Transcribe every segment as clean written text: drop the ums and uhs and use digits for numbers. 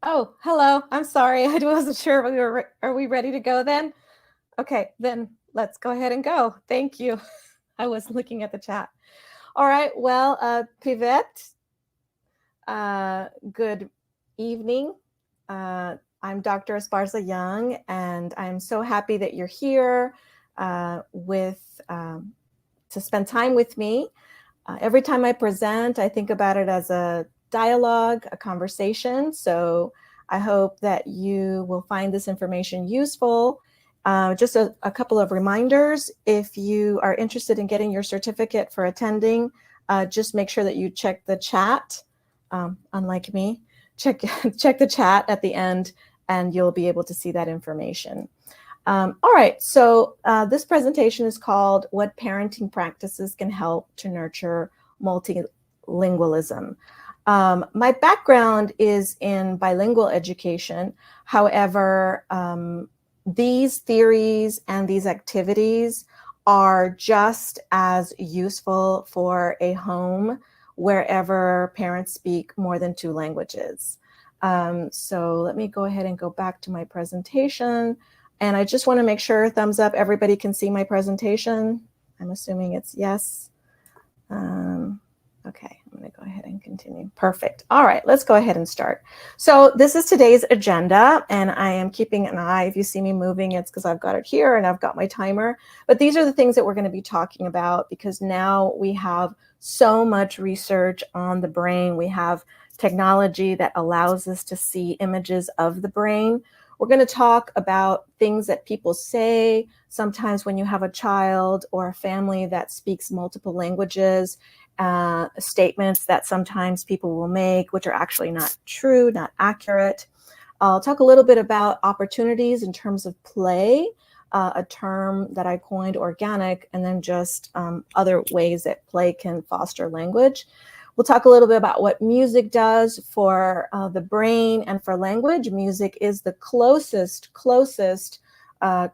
Oh, hello. I'm sorry. I wasn't sure if are we ready to go then? Okay, then let's go ahead and go. Thank you. I was looking at the chat. All right. Well, Pivette, good evening. I'm Dr. Esparza Young, and I'm so happy that you're here to spend time with me. Every time I present, I think about it as a dialogue, a conversation. So I hope that you will find this information useful. Just a couple of reminders. If you are interested in getting your certificate for attending, just make sure that you check the chat. Unlike me, check the chat at the end and you'll be able to see that information. All right, so this presentation is called What Parenting Practices Can Help to Nurture Multilingualism. My background is in bilingual education. However, these theories and these activities are just as useful for a home wherever parents speak more than 2 languages. So let me go ahead and go back to my presentation. And I just want to make sure, thumbs up, everybody can see my presentation. I'm assuming it's yes. Okay, I'm going to go ahead and continue. Perfect. All right, let's go ahead and start. So this is today's agenda, and I am keeping an eye. If you see me moving, it's because I've got it here and I've got my timer. But these are the things that we're going to be talking about because now we have so much research on the brain. We have technology that allows us to see images of the brain. We're going to talk about things that people say sometimes when you have a child or a family that speaks multiple languages, statements that sometimes people will make, which are actually not true, not accurate. I'll talk a little bit about opportunities in terms of play, a term that I coined, organic, and then just other ways that play can foster language. We'll talk a little bit about what music does for the brain and for language. Music is the closest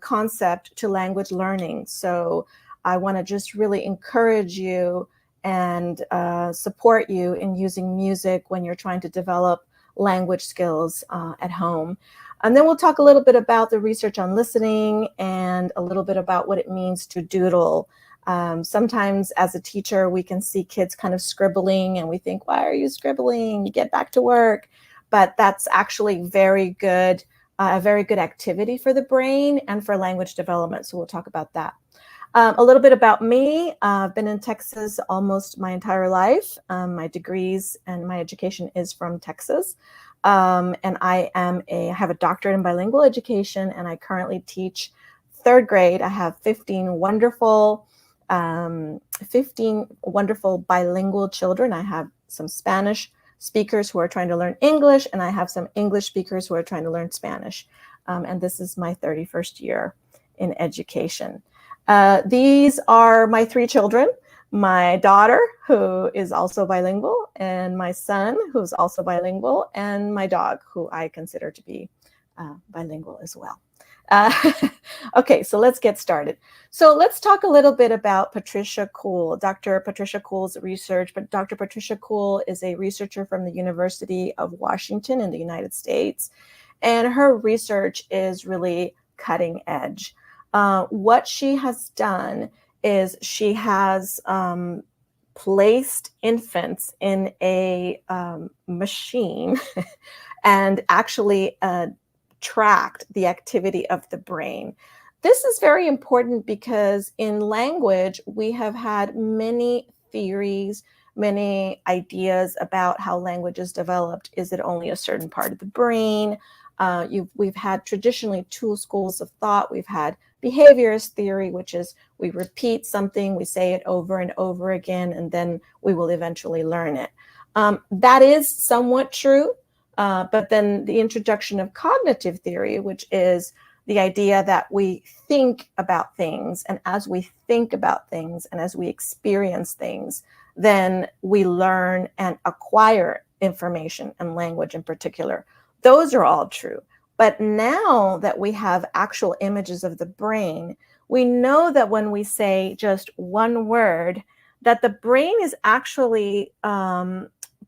concept to language learning. So I want to just really encourage you and support you in using music when you're trying to develop language skills at home. And then we'll talk a little bit about the research on listening and a little bit about what it means to doodle. Sometimes as a teacher, we can see kids kind of scribbling and we think, why are you scribbling? Get back to work. But that's actually a very good activity for the brain and for language development. So we'll talk about that. A little bit about me. I've been in Texas almost my entire life. My degrees and my education is from Texas. And I have a doctorate in bilingual education, and I currently teach 3rd grade. I have 15 wonderful bilingual children. I have some Spanish speakers who are trying to learn English, and I have some English speakers who are trying to learn Spanish. And this is my 31st year in education. These are my 3 children, my daughter, who is also bilingual, and my son, who's also bilingual, and my dog, who I consider to be bilingual as well. Okay, so let's get started. So let's talk a little bit about Patricia Kuhl, Dr. Patricia Kuhl's research. But Dr. Patricia Kuhl is a researcher from the University of Washington in the United States, and her research is really cutting edge. What she has done is she has placed infants in a machine and actually tracked the activity of the brain. This is very important because in language, we have had many theories, many ideas about how language is developed. Is it only a certain part of the brain? We've had traditionally 2 schools of thought. We've had behaviorist theory, which is we repeat something, we say it over and over again, and then we will eventually learn it. That is somewhat true, but then the introduction of cognitive theory, which is the idea that we think about things, and as we think about things and as we experience things, then we learn and acquire information and language in particular. Those are all true. But now that we have actual images of the brain, we know that when we say just one word, that the brain is actually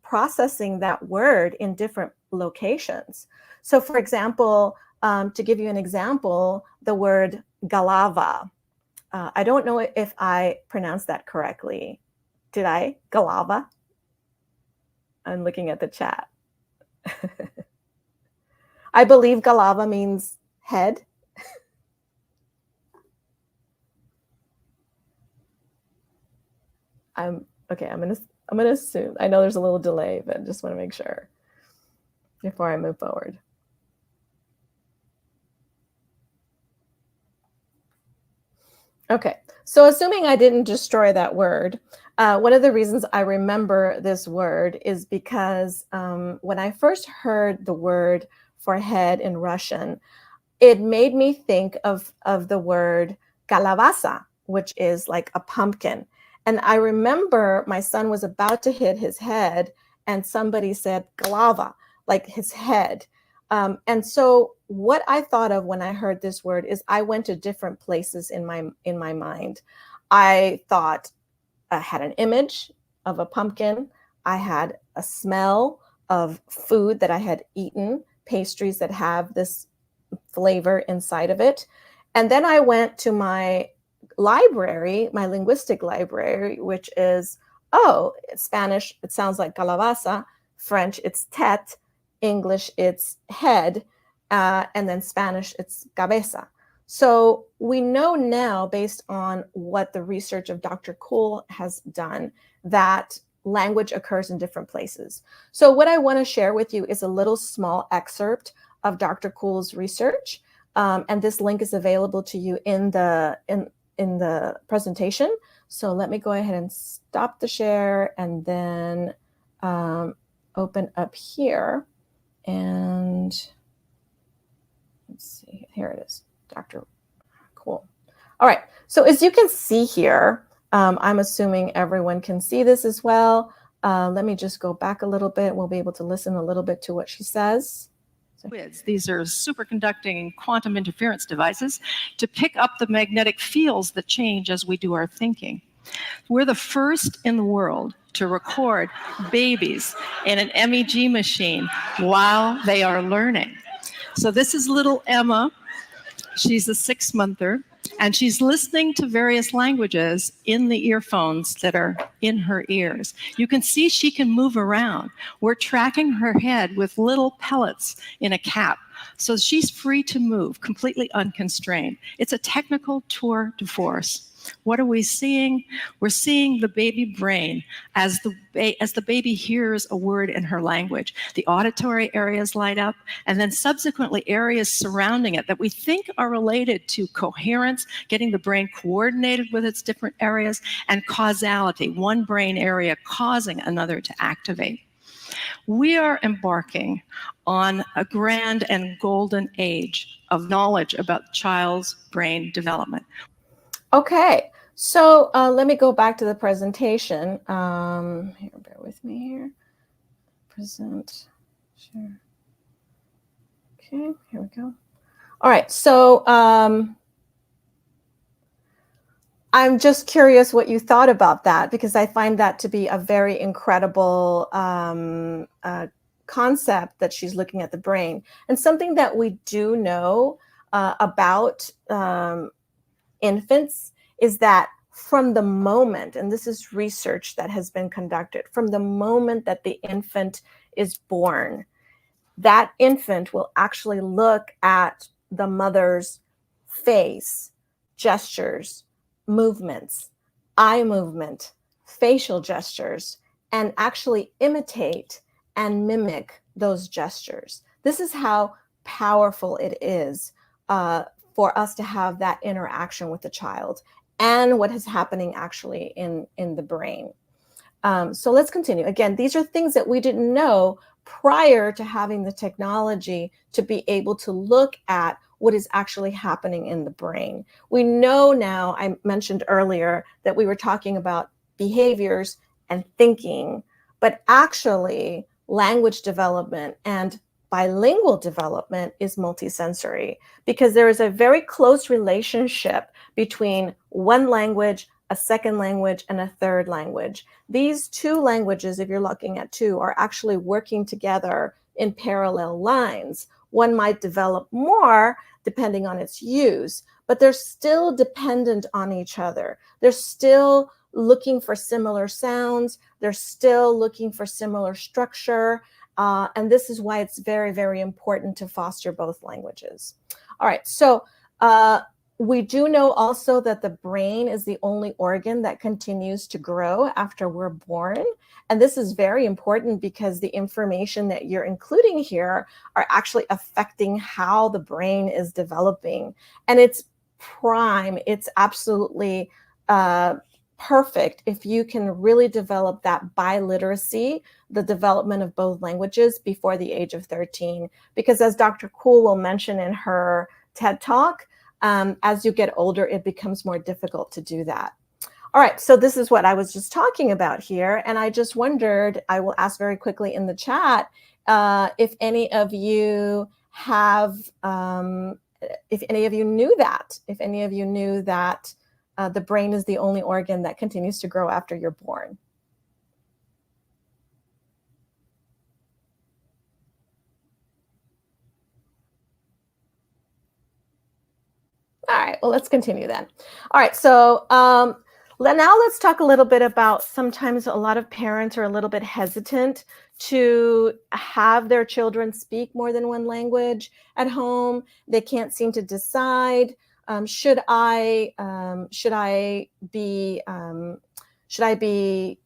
processing that word in different locations. So for example, to give you an example, the word galava. I don't know if I pronounced that correctly. Did I? Galava? I'm looking at the chat. I believe galava means head. Okay. I'm gonna assume. I know there's a little delay, but just want to make sure before I move forward. Okay, so assuming I didn't destroy that word, one of the reasons I remember this word is because when I first heard the word for head in Russian, it made me think of the word calabaza, which is like a pumpkin. And I remember my son was about to hit his head and somebody said galava, like his head. And so what I thought of when I heard this word is I went to different places in my mind. I thought I had an image of a pumpkin. I had a smell of food that I had eaten, pastries that have this flavor inside of it. And then I went to my library, my linguistic library, which is, Spanish, it sounds like calabaza, French, it's tête, English, it's head, and then Spanish, it's cabeza. So we know now, based on what the research of Dr. Kuhl has done, that language occurs in different places. So what I want to share with you is a little small excerpt of Dr. Kuhl's research, and this link is available to you in the presentation. So let me go ahead and stop the share and then open up here. And let's see, here it is, Dr. Kuhl. All right, so as you can see here, I'm assuming everyone can see this as well. Let me just go back a little bit. We'll be able to listen a little bit to what she says. These are superconducting quantum interference devices to pick up the magnetic fields that change as we do our thinking. We're the first in the world to record babies in an MEG machine while they are learning. So this is little Emma. She's a 6-monther, and she's listening to various languages in the earphones that are in her ears. You can see she can move around. We're tracking her head with little pellets in a cap, so she's free to move, completely unconstrained. It's a technical tour de force. What are we seeing? We're seeing the baby brain as the baby hears a word in her language. The auditory areas light up, and then subsequently areas surrounding it that we think are related to coherence, getting the brain coordinated with its different areas, and causality, one brain area causing another to activate. We are embarking on a grand and golden age of knowledge about child's brain development. Okay, so let me go back to the presentation. Here, bear with me here. Present, share. Okay, here we go. All right, so I'm just curious what you thought about that, because I find that to be a very incredible concept that she's looking at the brain. And something that we do know about infants is that from the moment, and this is research that has been conducted, from the moment that the infant is born, that infant will actually look at the mother's face, gestures, movements, eye movement, facial gestures, and actually imitate and mimic those gestures. This is how powerful it is for us to have that interaction with the child and what is happening actually in the brain. So let's continue. Again, these are things that we didn't know prior to having the technology to be able to look at what is actually happening in the brain. We know now, I mentioned earlier that we were talking about behaviors and thinking, but actually language development and bilingual development is multisensory, because there is a very close relationship between one language, a second language, and a third language. These two languages, if you're looking at two, are actually working together in parallel lines. One might develop more depending on its use, but they're still dependent on each other. They're still looking for similar sounds. They're still looking for similar structure. And this is why it's very, very important to foster both languages. All right, so we do know also that the brain is the only organ that continues to grow after we're born. And this is very important because the information that you're including here are actually affecting how the brain is developing. And it's prime, it's absolutely perfect if you can really develop that biliteracy, the development of both languages before the age of 13. Because as Dr. Kuhl will mention in her TED Talk, as you get older, it becomes more difficult to do that. All right, so this is what I was just talking about here. And I just wondered, I will ask very quickly in the chat, if any of you have, if any of you knew that, the brain is the only organ that continues to grow after you're born. All right, well, let's continue then. All right, so now let's talk a little bit about, sometimes a lot of parents are a little bit hesitant to have their children speak more than one language at home. They can't seem to decide, should I be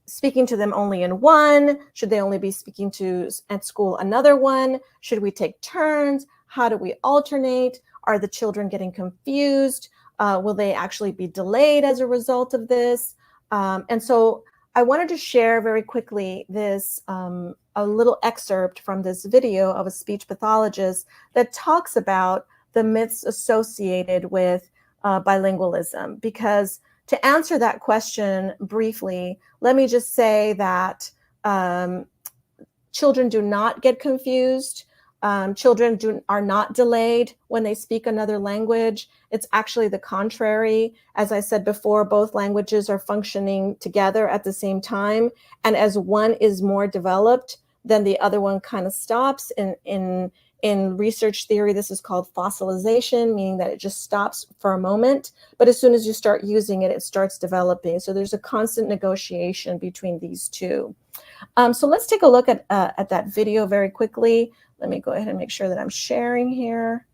speaking to them only in one? Should they only be speaking to at school another one? Should we take turns? How do we alternate? Are the children getting confused? Will they actually be delayed as a result of this? And so I wanted to share very quickly this, a little excerpt from this video of a speech pathologist that talks about the myths associated with bilingualism. Because to answer that question briefly, let me just say that children do not get confused. Children are not delayed when they speak another language. It's actually the contrary. As I said before, both languages are functioning together at the same time. And as one is more developed, then the other one kind of stops. In research theory, this is called fossilization, meaning that it just stops for a moment. But as soon as you start using it, it starts developing. So there's a constant negotiation between these two. So let's take a look at that video very quickly. Let me go ahead and make sure that I'm sharing here.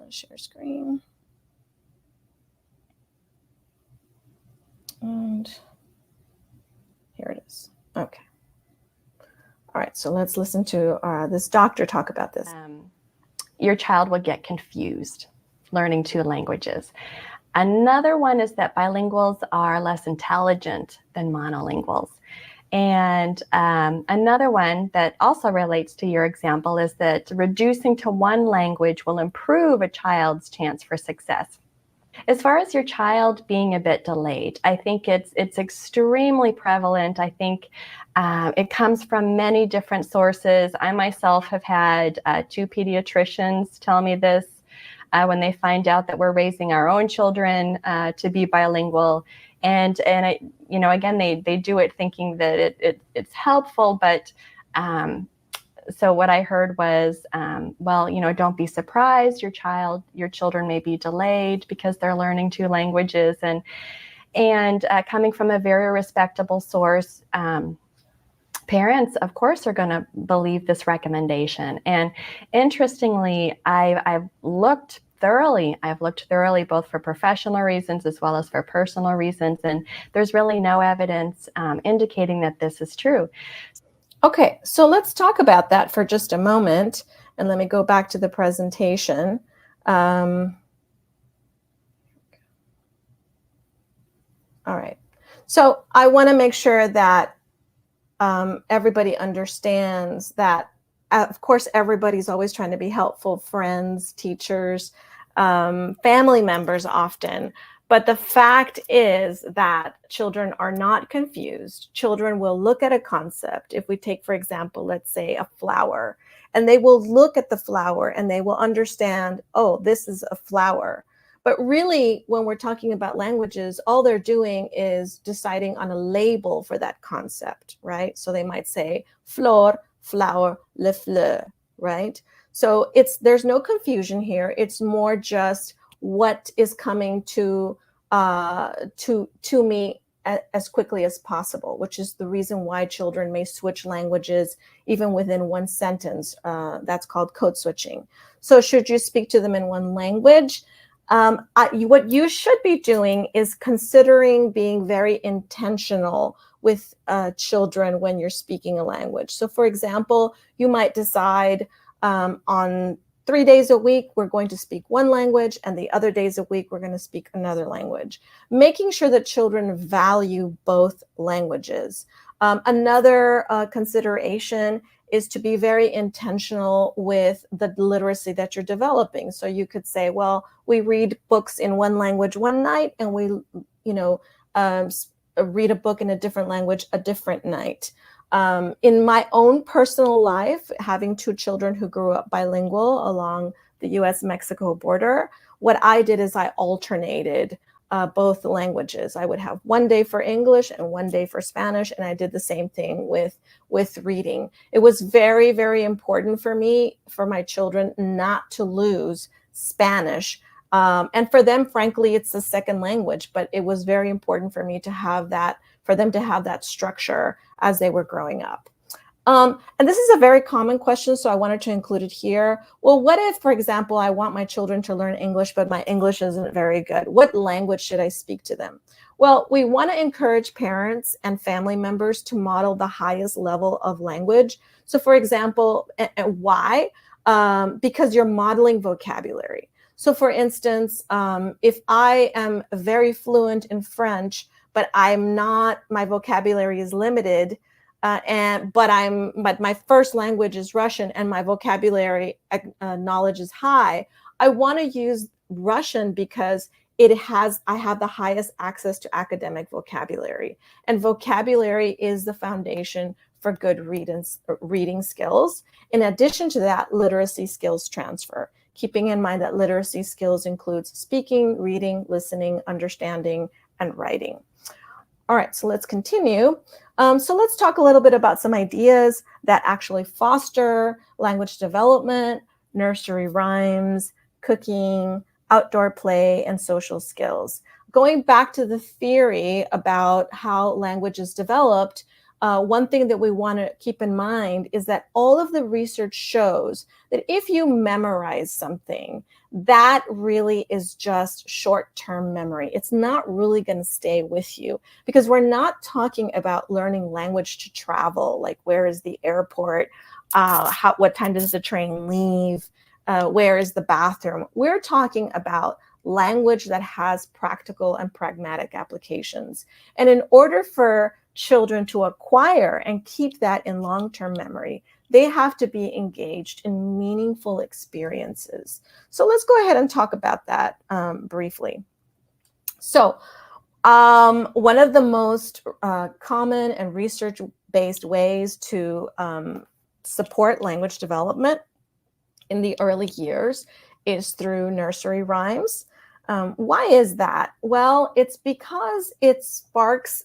Share screen. And here it is. Okay. All right, so let's listen to this doctor talk about this. Your child will get confused learning two languages. Another one is that bilinguals are less intelligent than monolinguals. And another one that also relates to your example is that reducing to one language will improve a child's chance for success. As far as your child being a bit delayed, I think it's extremely prevalent. I think it comes from many different sources. I myself have had two pediatricians tell me this when they find out that we're raising our own children to be bilingual. And I, again, they do it thinking that it's helpful, but so what I heard was, well, don't be surprised. Your children may be delayed because they're learning two languages, and coming from a very respectable source, parents, of course, are going to believe this recommendation. And interestingly, I've looked thoroughly both for professional reasons as well as for personal reasons, and there's really no evidence indicating that this is true. Okay, so let's talk about that for just a moment, and let me go back to the presentation. All right, so I want to make sure that everybody understands that, of course, everybody's always trying to be helpful, friends, teachers, family members often. But the fact is that children are not confused. Children will look at a concept. If we take, for example, let's say a flower, and they will look at the flower and they will understand, oh, this is a flower. But really, when we're talking about languages, all they're doing is deciding on a label for that concept, right? So they might say flor, flower, le fleur, right? So there's no confusion here. It's more just what is coming to me as quickly as possible, which is the reason why children may switch languages even within one sentence. That's called code switching. So should you speak to them in one language? What you should be doing is considering being very intentional with children when you're speaking a language. So for example, you might decide on 3 days a week, we're going to speak one language, and the other days a week, we're going to speak another language. Making sure that children value both languages. Another consideration is to be very intentional with the literacy that you're developing. So you could say, well, we read books in one language one night, and we, read a book in a different language a different night. In my own personal life, having 2 children who grew up bilingual along the US-Mexico border, what I did is I alternated both languages. I would have one day for English and one day for Spanish, and I did the same thing with reading. It was very, very important for me, for my children, not to lose Spanish. And for them, frankly, it's the second language, but it was very important for me to have that, for them to have that structure as they were growing up. And this is a very common question, so I wanted to include it here. Well, what if, for example, I want my children to learn English, but my English isn't very good? What language should I speak to them? Well, we want to encourage parents and family members to model the highest level of language. So for example, why? Because you're modeling vocabulary. So for instance, if I am very fluent in French, but I'm not, my vocabulary is limited, but my first language is Russian and my vocabulary knowledge is high, I want to use Russian because I have the highest access to academic vocabulary. And vocabulary is the foundation for good reading skills. In addition to that, literacy skills transfer. Keeping in mind that literacy skills includes speaking, reading, listening, understanding, and writing. All right, so let's continue. So let's talk a little bit about some ideas that actually foster language development, nursery rhymes, cooking, outdoor play, and social skills. Going back to the theory about how language is developed, one thing that we want to keep in mind is that all of the research shows that if you memorize something, that really is just short-term memory. It's not really going to stay with you, because we're not talking about learning language to travel, like where is the airport, what time does the train leave, where is the bathroom. We're talking about language that has practical and pragmatic applications. And in order for children to acquire and keep that in long-term memory, they have to be engaged in meaningful experiences. So let's go ahead and talk about that briefly. So one of the most common and research-based ways to support language development in the early years is through nursery rhymes. Why is that? Well, it's because it sparks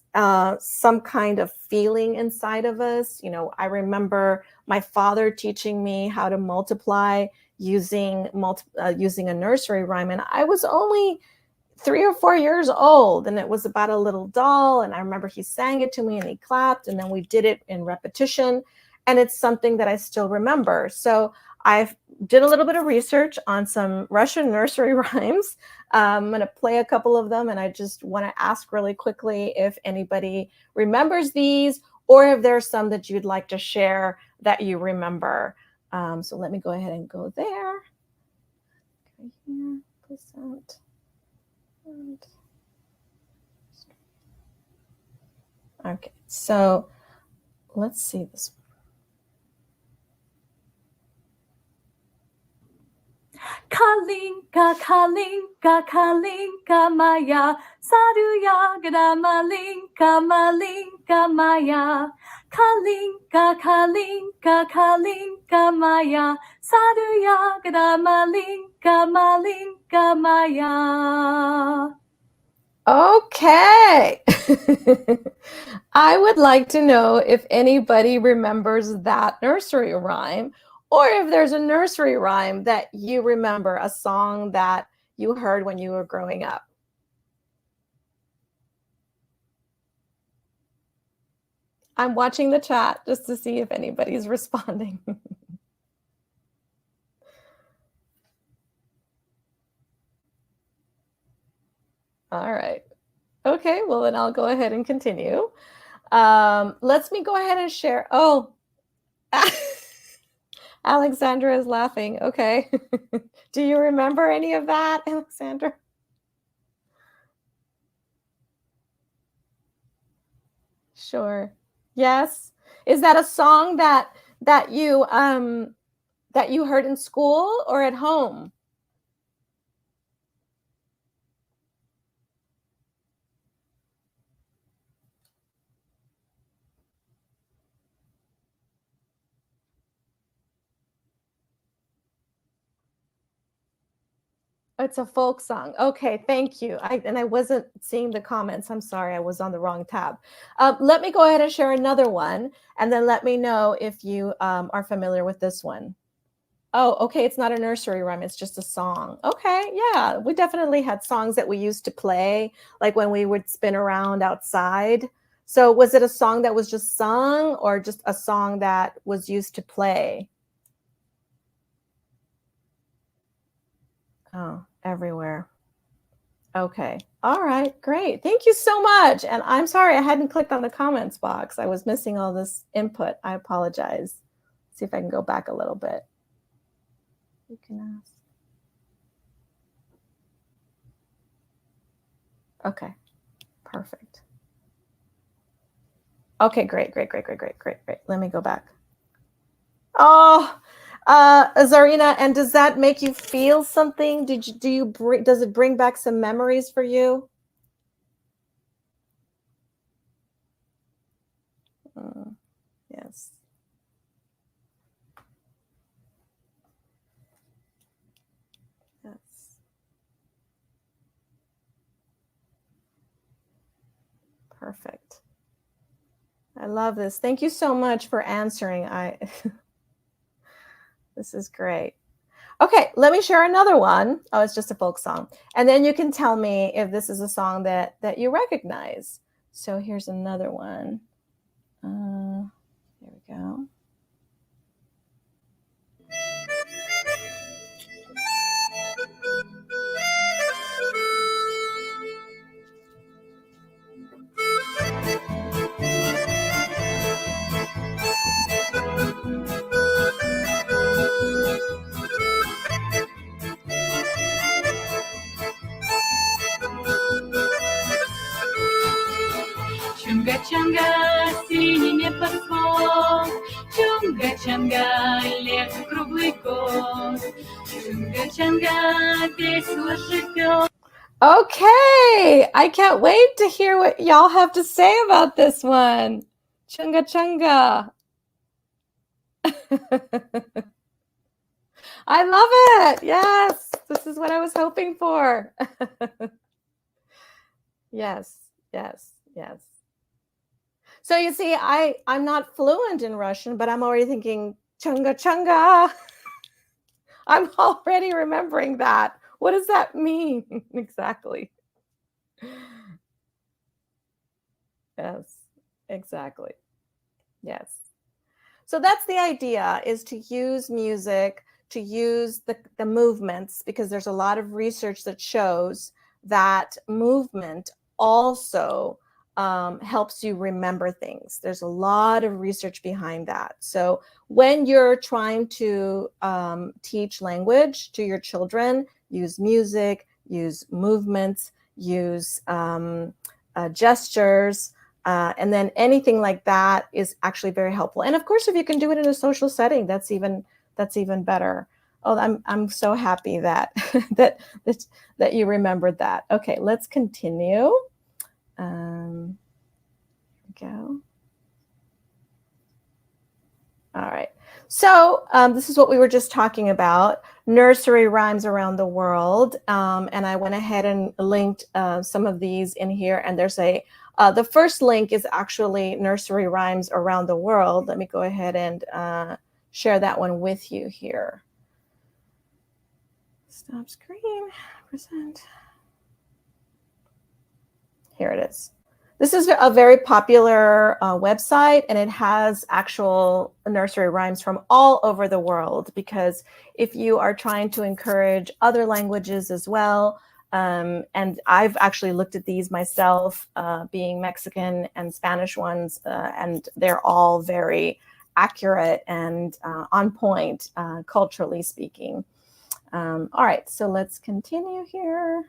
some kind of feeling inside of us. You know, I remember my father teaching me how to multiply using a nursery rhyme, and I was only 3 or 4 years old, and it was about a little doll, and I remember he sang it to me and he clapped, and then we did it in repetition, and it's something that I still remember. So I did a little bit of research on some Russian nursery rhymes. I'm going to play a couple of them, and I just want to ask really quickly if anybody remembers these, or if there's some that you'd like to share that you remember. So let me go ahead and go there. Okay, here, percent. Okay, so let's see this. Kalinka, kalinka, kalinka maya, saruya gramalinka, malinka maya. Kalinka, kalinka, kalinka maya, saruya gramalinka, malinka maya. Okay. I would like to know if anybody remembers that nursery rhyme, or if there's a nursery rhyme that you remember, a song that you heard when you were growing up. I'm watching the chat just to see if anybody's responding. All right. Okay, well then I'll go ahead and continue. Let's me go ahead and share. Oh, Alexandra is laughing. Okay. Do you remember any of that, Alexandra? Sure. Yes. Is that a song that you heard in school or at home? It's a folk song. Okay, thank you. I wasn't seeing the comments. I'm sorry, I was on the wrong tab. Let me go ahead and share another one, and then let me know if you are familiar with this one. Oh, okay, it's not a nursery rhyme, it's just a song. Okay, yeah, we definitely had songs that we used to play, like when we would spin around outside. So was it a song that was just sung, or just a song that was used to play? Oh, everywhere. Okay. All right, great. Thank you so much. And I'm sorry I hadn't clicked on the comments box. I was missing all this input. I apologize. See if I can go back a little bit. You can ask. Okay, perfect. Okay, great. Let me go back. Oh, Zarina, and does that make you feel something? Does it bring back some memories for you? Yes. Yes. Perfect. I love this. Thank you so much for answering. This is great. Okay, let me share another one. Oh, it's just a folk song. And then you can tell me if this is a song that you recognize. So here's another one. There we go. Чунга-чанга, синий небосвод, чунга-чанга, лето круглый год, чунга-чанга, весело живет. Okay, I can't wait to hear what y'all have to say about this one. Chunga chunga. I love it. Yes, this is what I was hoping for. Yes. So you see, I'm not fluent in Russian, but I'm already thinking chunga chunga. I'm already remembering that. What does that mean exactly? Yes, exactly. Yes. So that's the idea, is to use music, to use the movements, because there's a lot of research that shows that movement also helps you remember things. There's a lot of research behind that. So when you're trying to teach language to your children, use music, use movements, use gestures, and then anything like that is actually very helpful. And of course, if you can do it in a social setting, that's even better. Oh, I'm so happy that that you remembered that. Okay, let's continue. Here we go. All right. So this is what we were just talking about, nursery rhymes around the world. And I went ahead and linked some of these in here. And there's the first link is actually nursery rhymes around the world. Let me go ahead and share that one with you here. Stop screen, present. Here it is. This is a very popular website, and it has actual nursery rhymes from all over the world, because if you are trying to encourage other languages as well, and I've actually looked at these myself, being Mexican and Spanish ones, and they're all very accurate and on point, culturally speaking. All right, so let's continue here.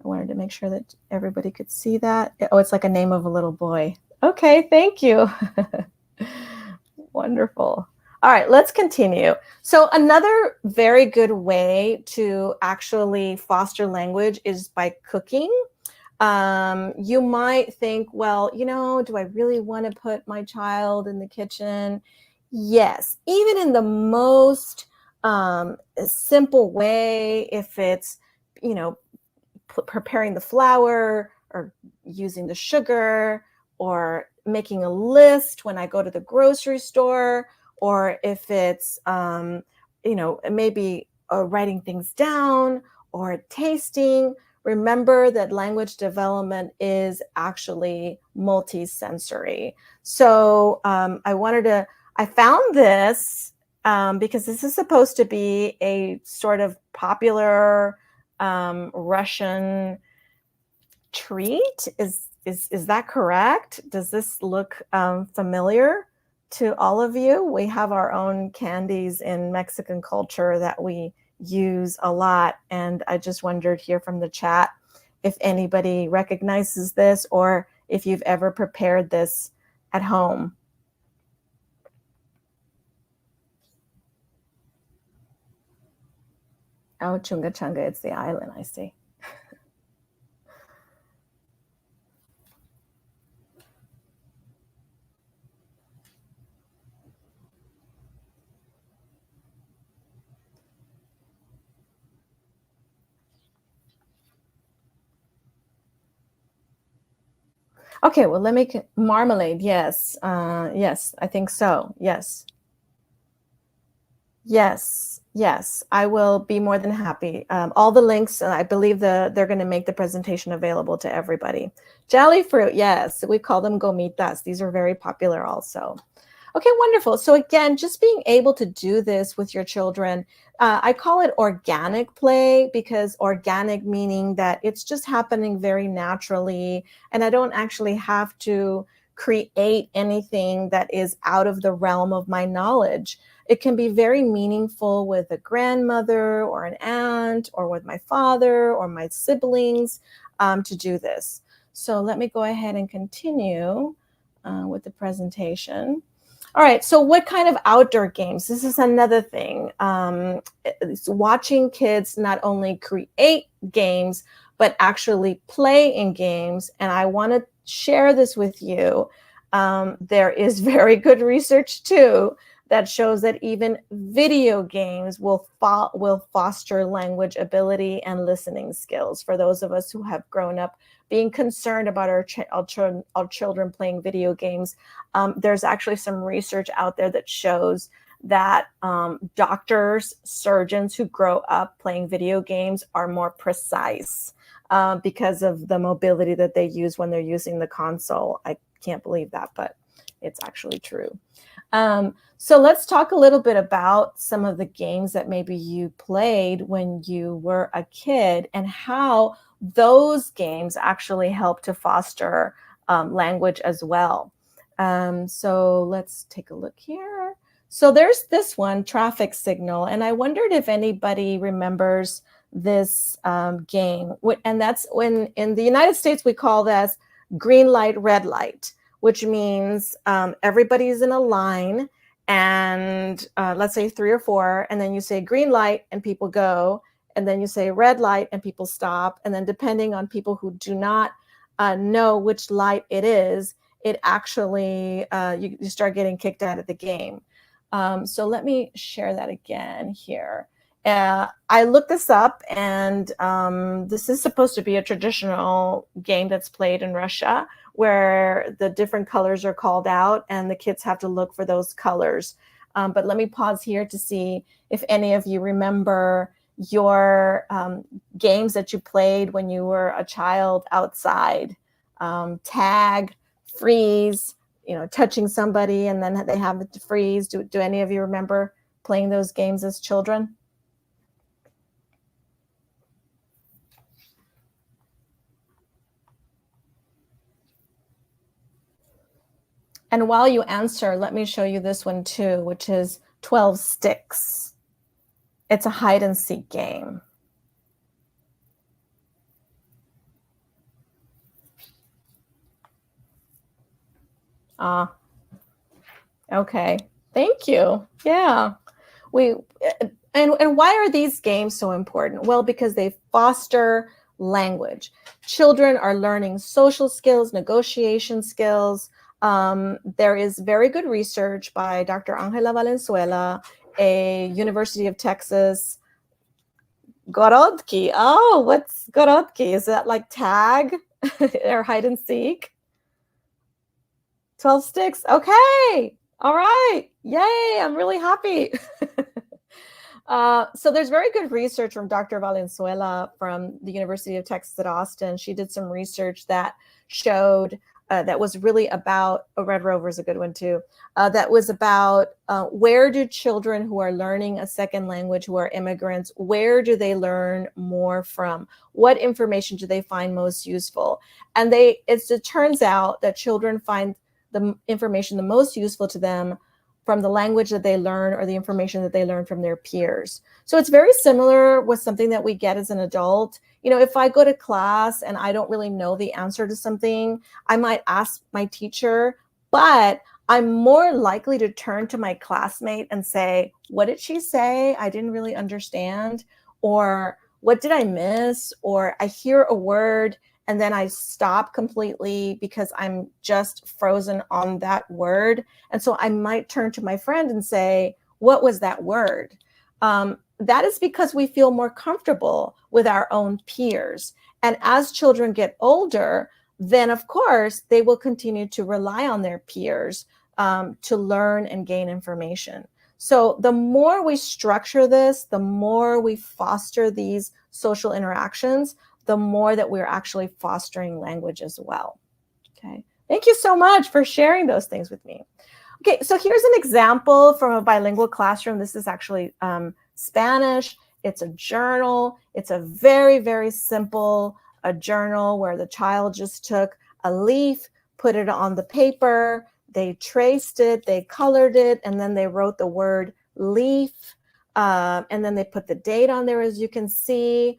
I wanted to make sure that everybody could see that. Oh, it's like a name of a little boy. Okay, thank you. Wonderful. All right, let's continue. So another very good way to actually foster language is by cooking. You might think, well, you know, do I really want to put my child in the kitchen? Yes, even in the most simple way, if it's, you know, preparing the flour or using the sugar or making a list when I go to the grocery store, or if it's, you know, maybe writing things down or tasting. Remember that language development is actually multisensory. So I found this because this is supposed to be a sort of popular Russian treat. Is that correct? Does this look familiar to all of you? We have our own candies in Mexican culture that we use a lot, and I just wondered here from the chat if anybody recognizes this or if you've ever prepared this at home. Oh, Chunga Chunga, it's the island, I see. Okay, well, let me, marmalade, yes. Yes, I think so, yes. Yes, yes, I will be more than happy. All the links, I believe they're going to make the presentation available to everybody. Jelly fruit, yes, we call them gomitas. These are very popular also. Okay, wonderful. So again, just being able to do this with your children, I call it organic play, because organic meaning that it's just happening very naturally, and I don't actually have to create anything that is out of the realm of my knowledge. It can be very meaningful with a grandmother or an aunt or with my father or my siblings to do this. So let me go ahead and continue with the presentation. All right, so what kind of outdoor games? This is another thing. It's watching kids not only create games, but actually play in games. And I want to share this with you. There is very good research too that shows that even video games will foster language ability and listening skills. For those of us who have grown up being concerned about our children playing video games, there's actually some research out there that shows that doctors, surgeons who grow up playing video games are more precise because of the mobility that they use when they're using the console. I can't believe that, but it's actually true. So let's talk a little bit about some of the games that maybe you played when you were a kid and how those games actually help to foster language as well. So let's take a look here. So there's this one, traffic signal, and I wondered if anybody remembers this game. And that's when in the United States we call this green light, red light, which means everybody's in a line, and let's say 3 or 4, and then you say green light and people go, and then you say red light and people stop, and then depending on people who do not know which light it is, it actually, you start getting kicked out of the game. So let me share that again here. I looked this up, and this is supposed to be a traditional game that's played in Russia, where the different colors are called out and the kids have to look for those colors. But let me pause here to see if any of you remember your games that you played when you were a child outside. Tag, freeze, touching somebody and then they have it to freeze. Do any of you remember playing those games as children? And while you answer, let me show you this one too, which is 12 sticks. It's a hide and seek game. Okay, thank you. Yeah, and why are these games so important? Well, because they foster language. Children are learning social skills, negotiation skills. There is very good research by Dr. Angela Valenzuela, a University of Texas. Gorodki. Oh, what's Gorodki? Is that like tag or hide and seek? 12 sticks. Okay. All right. Yay. I'm really happy. So there's very good research from Dr. Valenzuela from the University of Texas at Austin. She did some research that showed that was really about, Red Rover is a good one too, that was about where do children who are learning a second language, who are immigrants, where do they learn more from? What information do they find most useful? And it turns out that children find the information the most useful to them from the language that they learn or the information that they learn from their peers. So it's very similar with something that we get as an adult. If I go to class and I don't really know the answer to something, I might ask my teacher, but I'm more likely to turn to my classmate and say, what did she say? I didn't really understand. Or what did I miss? Or I hear a word and then I stop completely because I'm just frozen on that word. And so I might turn to my friend and say, what was that word? That is because we feel more comfortable with our own peers. And as children get older, then of course, they will continue to rely on their peers to learn and gain information. So the more we structure this, the more we foster these social interactions, the more that we're actually fostering language as well. Okay, thank you so much for sharing those things with me. Okay, so here's an example from a bilingual classroom. This is actually Spanish. It's a journal. It's a very, very simple journal where the child just took a leaf, put it on the paper, they traced it, they colored it, and then they wrote the word leaf, and then they put the date on there, as you can see.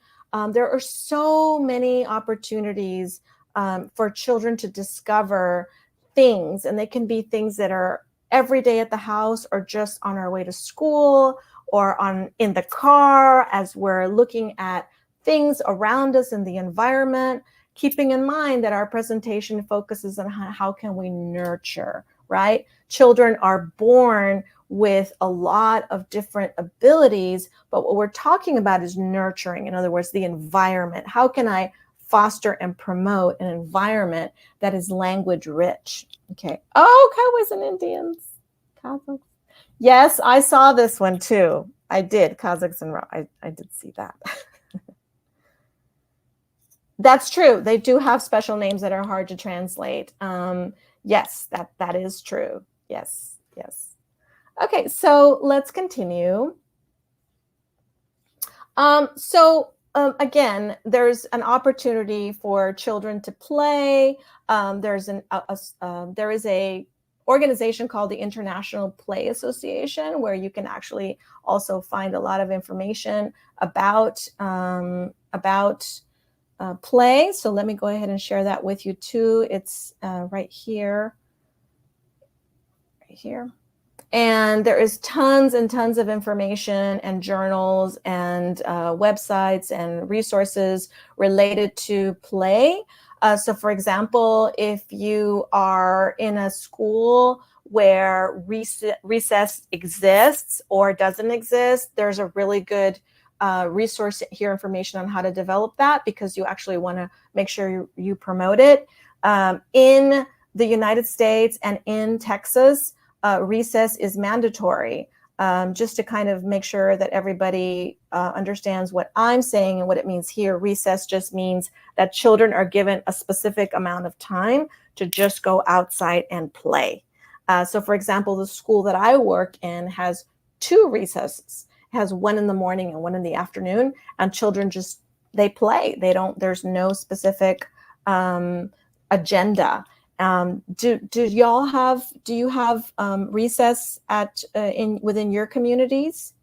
There are so many opportunities for children to discover things, and they can be things that are every day at the house or just on our way to school or in the car as we're looking at things around us in the environment, keeping in mind that our presentation focuses on how can we nurture, right? Children are born with a lot of different abilities, but what we're talking about is nurturing. In other words, the environment. How can I foster and promote an environment that is language rich? Okay. Oh, Cowboys and Indians. Kazakhs. Yes, I saw this one too. I did. Kazakhs and I did see that. That's true. They do have special names that are hard to translate. Yes, that is true. Yes, yes. Okay, so let's continue. Again, there's an opportunity for children to play. There is a organization called the International Play Association where you can actually also find a lot of information about play. So let me go ahead and share that with you too. It's right here. Right here. And there is tons and tons of information and journals and websites and resources related to play. So for example, if you are in a school where recess exists or doesn't exist, there's a really good resource here, information on how to develop that, because you actually want to make sure you promote it. In the United States and in Texas, recess is mandatory. Just to kind of make sure that everybody understands what I'm saying and what it means here. Recess just means that children are given a specific amount of time to just go outside and play. So for example, the school that I work in has 2 recesses. It has one in the morning and one in the afternoon, and children just, they play. There's no specific agenda. Do you have recess within your communities?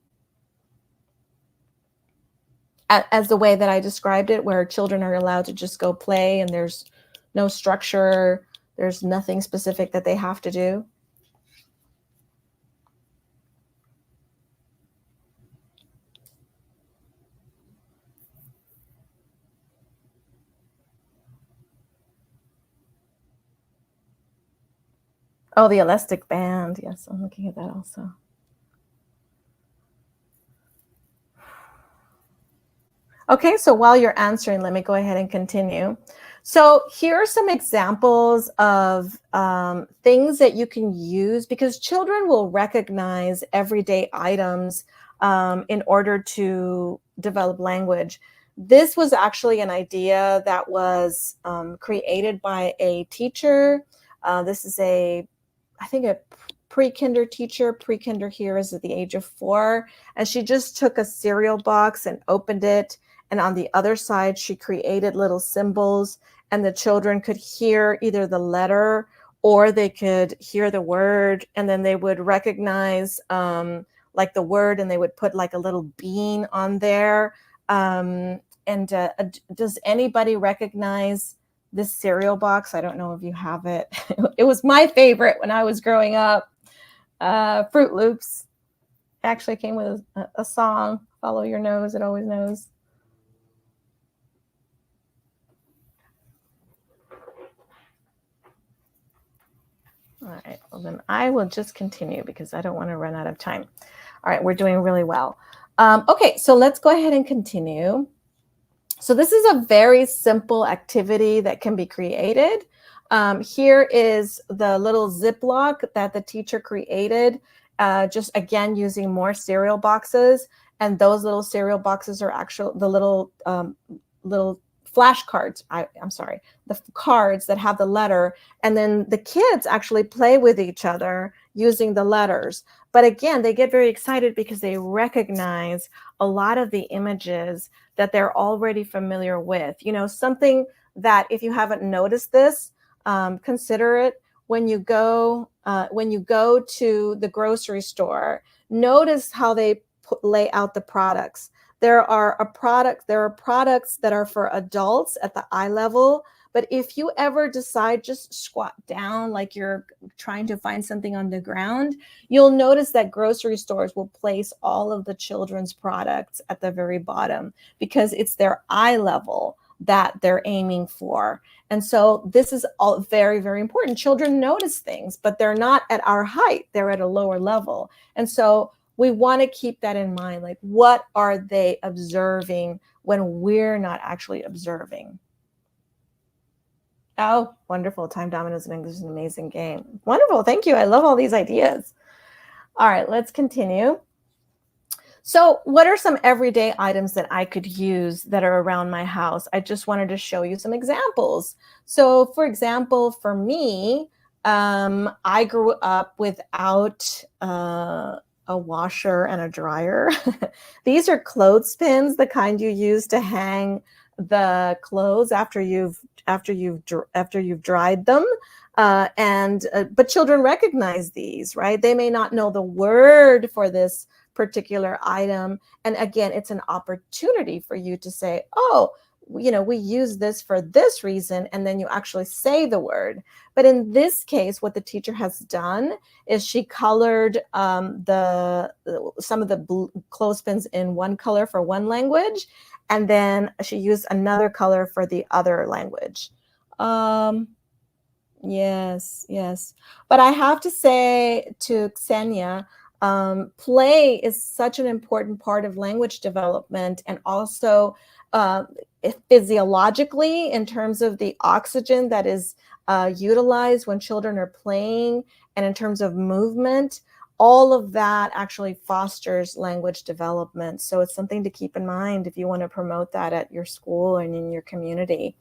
As the way that I described it, where children are allowed to just go play and there's no structure, there's nothing specific that they have to do? Oh, the elastic band. Yes, I'm looking at that also. Okay, so while you're answering, let me go ahead and continue. So here are some examples of things that you can use, because children will recognize everyday items in order to develop language. This was actually an idea that was created by a teacher. This is I think a pre-kinder teacher. Pre-kinder here is at the age of 4. And she just took a cereal box and opened it. And on the other side, she created little symbols, and the children could hear either the letter or they could hear the word. And then they would recognize like the word, and they would put like a little bean on there. Does anybody recognize this cereal box? I don't know if you have it. It was my favorite when I was growing up. Fruit Loops. Actually came with a song, Follow Your Nose, It Always Knows. All right, well then I will just continue because I don't want to run out of time. All right, we're doing really well. Okay, so let's go ahead and continue. So this is a very simple activity that can be created. Here is the little Ziploc that the teacher created, just again using more cereal boxes. And those little cereal boxes are actually the little flashcards. I'm sorry, the cards that have the letter. And then the kids actually play with each other using the letters. But again, they get very excited because they recognize a lot of the images that they're already familiar with. You know, something that if you haven't noticed this, consider it when you go to the grocery store. Notice how they lay out the products. There are products that are for adults at the eye level. But if you ever decide just squat down like you're trying to find something on the ground, you'll notice that grocery stores will place all of the children's products at the very bottom because it's their eye level that they're aiming for. And so this is all very, very important. Children notice things, but they're not at our height. They're at a lower level. And so we want to keep that in mind. Like, what are they observing when we're not actually observing? Oh, wonderful. Time Dominoes in English is an amazing game. Wonderful. Thank you. I love all these ideas. All right, let's continue. So what are some everyday items that I could use that are around my house? I just wanted to show you some examples. So for example, for me, I grew up without a washer and a dryer. These are clothespins, the kind you use to hang the clothes after you've dried them. But children recognize these, right? They may not know the word for this particular item. And again, it's an opportunity for you to say, oh, you know, we use this for this reason, and then you actually say the word. But in this case, what the teacher has done is she colored some of the clothespins in one color for one language, and then she used another color for the other language. Yes, yes. But I have to say to Ksenia, play is such an important part of language development, and also uh, physiologically, in terms of the oxygen that is utilized when children are playing, and in terms of movement, all of that actually fosters language development. So it's something to keep in mind if you want to promote that at your school and in your community.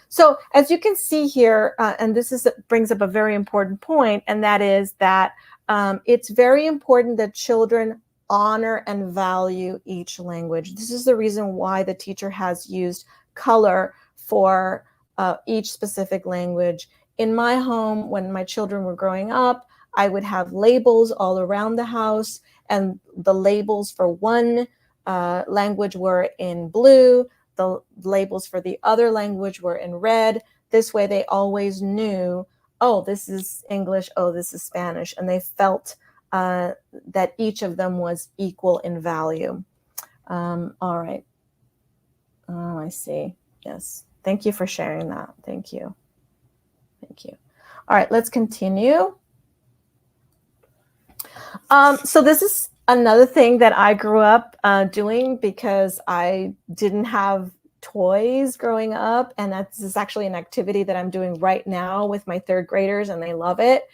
So as you can see here, and brings up a very important point, and that is that it's very important that children honor and value each language. This is the reason why the teacher has used color for each specific language. In my home, when my children were growing up, I would have labels all around the house, and the labels for one language were in blue, the labels for the other language were in red. This way they always knew, oh, this is English, oh, this is Spanish, and they felt that each of them was equal in value. All right. Oh, I see. Yes. Thank you for sharing that. Thank you. Thank you. All right, let's continue. So this is another thing that I grew up doing because I didn't have toys growing up, and this is actually an activity that I'm doing right now with my third graders, and they love it.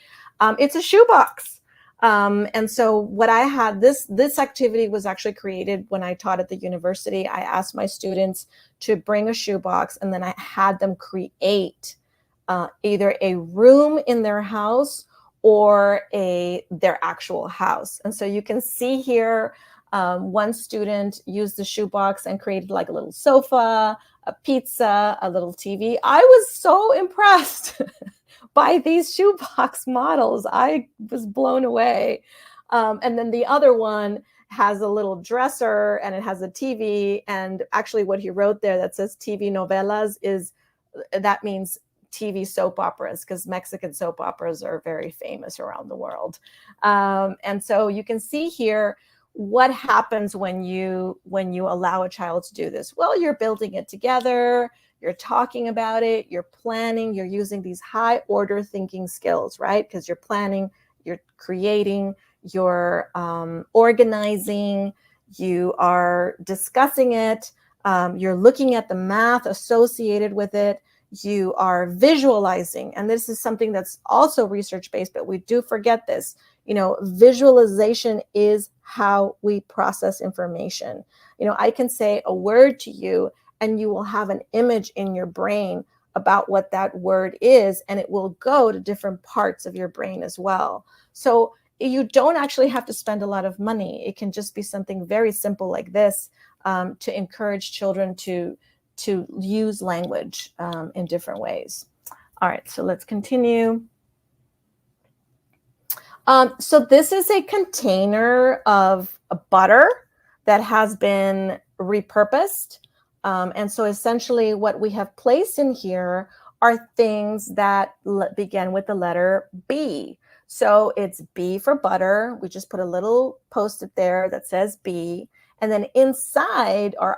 It's a shoebox. And so what I had, this activity was actually created when I taught at the university. I asked my students to bring a shoebox, and then I had them create either a room in their house or their actual house. And so you can see here, one student used the shoebox and created like a little sofa, a pizza, a little TV. I was so impressed by these shoebox models. I was blown away. And then the other one has a little dresser, and it has a TV. And actually what he wrote there that says TV novelas that means TV soap operas, because Mexican soap operas are very famous around the world. And so you can see here what happens when you allow a child to do this. Well, you're building it together, you're talking about it, you're planning, you're using these high order thinking skills, right? Because you're planning, you're creating, you're organizing, you are discussing it, you're looking at the math associated with it, you are visualizing. And this is something that's also research-based, but we do forget this. Visualization is how we process information. I can say a word to you, and you will have an image in your brain about what that word is, and it will go to different parts of your brain as well. So you don't actually have to spend a lot of money. It can just be something very simple like this to encourage children to use language in different ways. All right, so let's continue. So this is a container of butter that has been repurposed. And so essentially what we have placed in here are things that begin with the letter B. So it's B for butter. We just put a little Post-it there that says B. And then inside are